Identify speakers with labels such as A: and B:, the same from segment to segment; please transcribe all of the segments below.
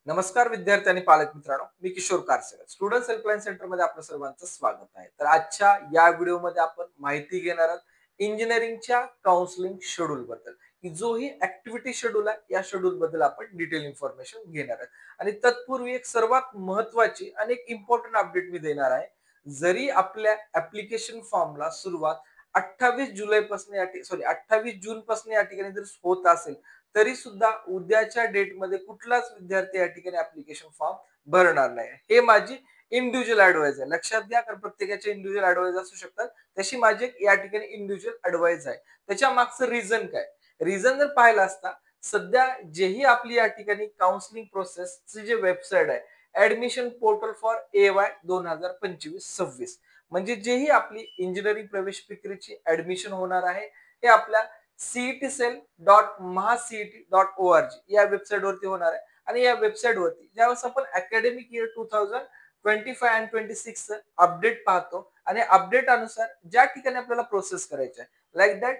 A: नमस्कार विद्यार्थी आणि पालक मित्रांनो, मी किशोर कारसेकर स्टुडंट्स हेल्पलाईन सेंटर मध्ये आपलं सर्वांचं स्वागत आहे. तर आजच्या या व्हिडिओमध्ये आपण माहिती घेणार आहोत इंजिनिअरिंगच्या काउन्सिलिंग शेड्यूल बद्दल, की जो ही ऍक्टिव्हिटी शेड्यूल आहे या शेड्यूल बद्दल आपण डिटेल इन्फॉर्मेशन घेणार आहोत. आणि तत्पूर्वी एक सर्वात महत्वाची आणि एक इम्पॉर्टंट अपडेट मी देणार आहे. जरी आपल्या ऍप्लिकेशन फॉर्मला सुरुवात 28 जुलै पासून 28 जून पासून या ठिकाणी जर होत असेल, तरी सुद्धा उद्याच्या डेटमध्ये कुठलाच विद्यार्थी या ठिकाणी ऍप्लिकेशन फॉर्म भरणार नाही. हे माझी इंडिव्हिज्युअल ऍडवाइस आहे. लक्षात घ्या, कारण प्रत्येकाचे इंडिव्हिज्युअल ऍडवाइस असू शकतात. तशी माझी एक या ठिकाणी इंडिव्हिज्युअल ऍडवाइस आहे. त्याच्या मागचं रिझन काय? रिझन जर पाहिलं असता, सध्या जेही आपली या ठिकाणी काउन्सिलिंग प्रोसेसची जे वेबसाईट आहे, ऍडमिशन पोर्टल फॉर AY 2025-26, म्हणजे जेही आपली इंजिनिअरिंग प्रवेश प्रक्रियेची ऍडमिशन होणार आहे, हे आपल्या cetcell.mahacet.org या वेबसाईट वरती होणार आहे. आणि या वेबसाईट वरती ज्यावेळेस आपण अकॅडमिक इयर 2025 अँड 26 अपडेट पाहतो, आणि अपडेट अनुसार ज्या ठिकाणी आपल्याला प्रोसेस करायची आहे, लाईक दॅट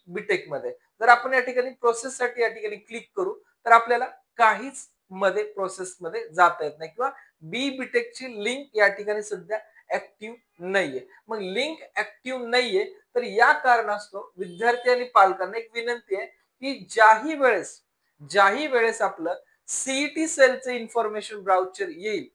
A: बीटेक मध्ये जर आपण या ठिकाणी प्रोसेस साठी या ठिकाणी क्लिक करू, तर आपल्याला काहीच मध्ये प्रोसेस मध्ये जाता येत नाही, किंवा बीटेक ची लिंक या ठिकाणी सध्या ऍक्टिव्ह नाहीये. मग लिंक ऍक्टिव्ह नाहीये, तर या कारणास्तव विद्यार्थी आणि पालकांना एक विनंती आहे की ज्याही वेळेस आपलं सीईटी सेलचं इन्फॉर्मेशन ब्राउचर येईल,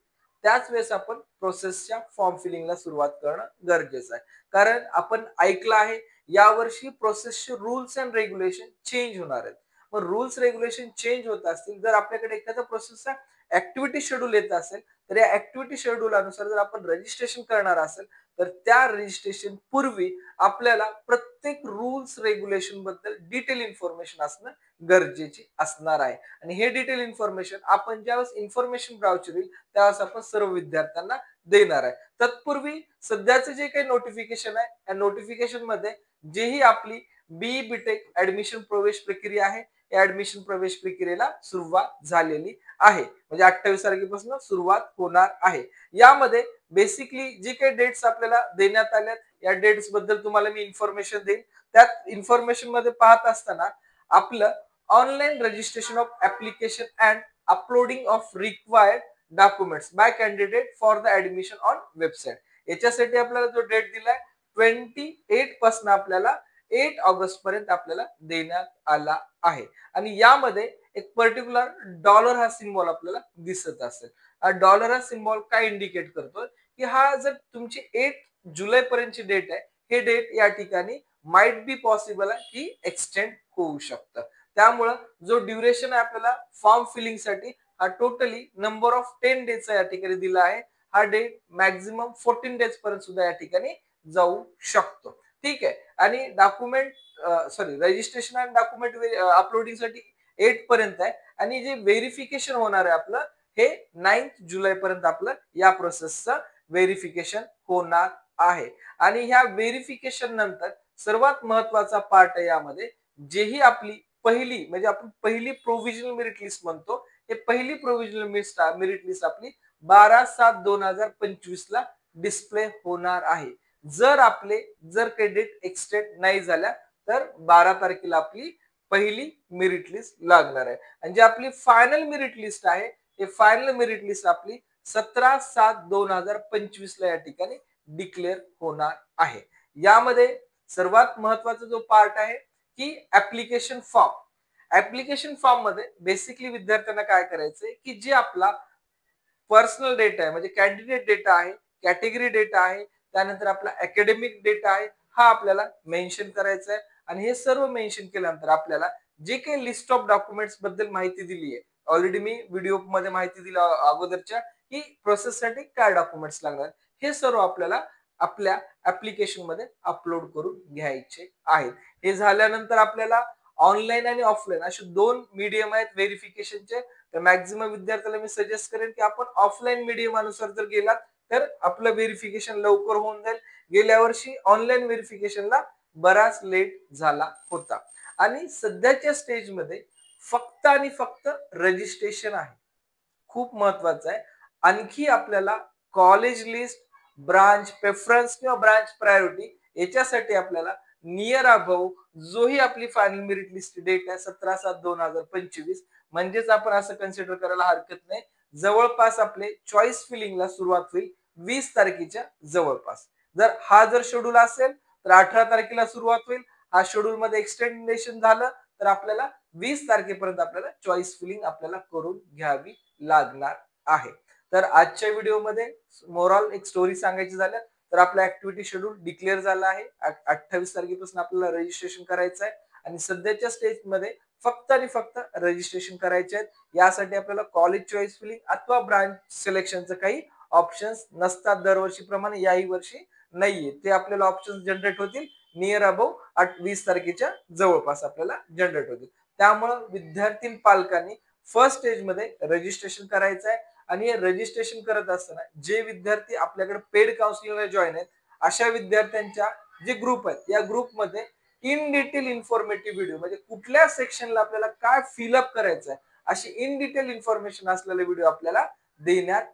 A: त्याच वेळेस आपण प्रोसेसच्या फॉर्म फिलिंगला सुरुवात करणं गरजेचं आहे. कारण आपण ऐकलं आहे, यावर्षी प्रोसेसचे रूल्स अँड रेग्युलेशन चेंज होणार आहेत. मग रूल्स रेग्युलेशन चेंज होत असतील, जर आपल्याकडे एखादा प्रोसेसचा ऍक्टिव्हिटी शेड्यूल येत असेल, तर या ऍक्टिव्हिटी शेड्यूल अनुसार जर आपण रजिस्ट्रेशन करणार असेल, तर त्या रजिस्ट्रेशन पूर्वी आपल्याला प्रत्येक रूल्स रेग्युलेशन बद्दल डिटेल इन्फॉर्मेशन असणं गरजेची असणार आहे. आणि हे डिटेल इन्फॉर्मेशन आपण ज्यावेळेस इन्फॉर्मेशन ब्राउचर येईल, त्यावेळेस आपण सर्व विद्यार्थ्यांना देणार आहे. तत्पूर्वी सध्याचे जे काही नोटिफिकेशन आहे, या नोटिफिकेशन मध्ये जेही आपली बीटेक ऍडमिशन प्रवेश प्रक्रिया आहे, या ऍडमिशन प्रवेश प्रक्रियेला सुरुवात झालेली आहे. म्हणजे 28 तारखेपासून सुरुवात होणार आहे. यामध्ये बेसिकली जे काही डेट्स आपल्याला देण्यात आल्यात, या डेट्स बद्दल तुम्हाला मी इन्फॉर्मेशन देईन. त्यात इन्फॉर्मेशन मध्ये पाहत असताना आपलं online registration of application and uploading of required documents by candidate for the admission on website, याच्यासाठी आपल्याला जो डेट दिलाय 28 पासून आपल्याला 8 ऑगस्ट पर्यंत आपल्याला देण्यात आला आहे. आणि यामध्ये एक पर्टिक्युलर डॉलर हा सिम्बॉल आपल्याला दिसत असेल. हा डॉलर हा सिम्बॉल काय इंडिकेट करतोय, की हा जर तुमची 8 जुलै पर्यंतची डेट आहे, हे डेट या ठिकाणी माइट बी पॉसिबल आहे की एक्सटेंड होऊ शकतं. त्यामुळं जो ड्युरेशन आहे आपल्याला फॉर्म फिलिंग साठी, हा टोटली नंबर ऑफ 10 डेजचा या ठिकाणी दिला आहे. हा डेट मॅक्झिमम 14 डेज पर्यंत सुद्धा या ठिकाणी जाऊ शकतो. ठीक आहे. आणि डॉक्युमेंट रजिस्ट्रेशन आणि डॉक्युमेंट अपलोडिंग साठी 8 पर्यंत आहे, आणि जे व्हेरिफिकेशन होणार आहे आपलं, हे 9 जुलै पर्यंत आपलं या प्रोसेसचं व्हेरिफिकेशन होणार आहे. आणि ह्या व्हेरिफिकेशन नंतर सर्वात महत्वाचा पार्ट आहे यामध्ये, जेही आपली पहिली म्हणजे आपण पहिली प्रोव्हिजनल मेरिट लिस्ट म्हणतो, हे पहिली प्रोव्हिजनल मेरिट लिस्ट आपली 12/7/2025 ला डिस्प्ले होणार आहे. जर काही डेट एक्सटेंड नाही झाल्या, तर 12 तारखेला आपली पहिली मेरिट लिस्ट लागणार आहे. आणि जी आपली फायनल मेरिट लिस्ट आहे, हे फायनल मेरिट लिस्ट आपली 17/7/2025 ला या ठिकाणी डिक्लेअर होणार आहे. यामध्ये सर्वात महत्वाचा जो पार्ट आहे की ऍप्लिकेशन फॉर्म मध्ये बेसिकली विद्यार्थ्यांना काय करायचंय, की जे आपला पर्सनल डेटा आहे, म्हणजे कॅन्डिडेट डेटा आहे, कॅटेगरी डेटा आहे, त्यानंतर आपला अकॅडमिक डेटा आहे, हा आपल्याला मेन्शन करायचा आहे. आणि हे सर्व मेन्शन केल्यानंतर आपल्याला जे काही लिस्ट ऑफ डॉक्युमेंट्स बद्दल माहिती दिली आहे, ऑलरेडी मी व्हिडिओ मध्ये माहिती दिली अगोदरच्या, की प्रोसेससाठी काय डॉक्युमेंट्स लागणार, हे सर्व आपल्याला आपल्या ऍप्लिकेशन मध्ये अपलोड करून घ्यायचे आहेत. हे झाल्यानंतर आपल्याला ऑनलाईन आणि ऑफलाईन असे दोन मीडियम आहेत व्हेरिफिकेशनचे. तर मॅक्झिमम विद्यार्थ्याला मी सजेस्ट करेन की आपण ऑफलाईन मीडियम अनुसार जर गेलात, तर आपलं व्हेरिफिकेशन लवकर होऊन जाईल. गेल्या वर्षी ऑनलाईन व्हेरिफिकेशनला बराच लेट झाला होता. आणि सध्याच्या स्टेजमध्ये फक्त आणि फक्त रजिस्ट्रेशन आहे, खूप महत्वाचं आहे. आणखी आपल्याला कॉलेज लिस्ट, ब्रांच प्रेफरन्स किंवा ब्रांच प्रायोरिटी, याच्यासाठी आपल्याला नियर अबाउ जोही आपली फायनल मेरिट लिस्ट डेट आहे 17/7/2025, म्हणजेच आपण असं कन्सिडर करायला हरकत नाही, जवळपास आपले चॉईस फिलिंगला सुरुवात होईल 20 तारखेच्या जवळपास. जर शेड्यूल असेल तर 18 तारखेला सुरुवात होईल. हा शेड्यूल मध्ये एक्सटेंडेशन झालं तर आपल्याला 20 तारखेपर्यंत आपल्याला चॉईस फिलिंग आपल्याला करून घ्यावी लागणार आहे. तर आजच्या व्हिडिओमध्ये मोरॉल एक स्टोरी सांगायची झालं तर आपला ऍक्टिव्हिटी शेड्यूल डिक्लेअर झाला आहे. 28 तारखेपासून आपल्याला रजिस्ट्रेशन करायचं आहे आणि सध्याच्या स्टेजमध्ये फक्त आणि फक्त रजिस्ट्रेशन करायचे आहेत. यासाठी आपल्याला कॉलेज चॉईस फिलिंग अथवा ब्रांच सिलेक्शनचं काही ऑप्शन्स नसतात दरवर्षीप्रमाणे, याही वर्षी नाहीये. ते आपल्याला ऑप्शन्स जनरेट होतील नियर अबाउट 20 तारखेच्या जवळपास आपल्याला जनरेट होतील. त्यामुळं विद्यार्थी पालकांनी फर्स्ट स्टेज मध्ये रजिस्ट्रेशन करायचं आहे आणि रजिस्ट्रेशन करत असताना जे विद्यार्थी आपल्याकडे पेड काउन्सिलिंगला जॉईन आहेत अशा विद्यार्थ्यांच्या जे ग्रुप आहेत या ग्रुपमध्ये इन डिटेल इन्फॉर्मेटिव्ह व्हिडिओ म्हणजे कुठल्या सेक्शनला आपल्याला काय फिलअप करायचं आहे अशी इन डिटेल इन्फॉर्मेशन असलेले व्हिडिओ आपल्याला देण्यात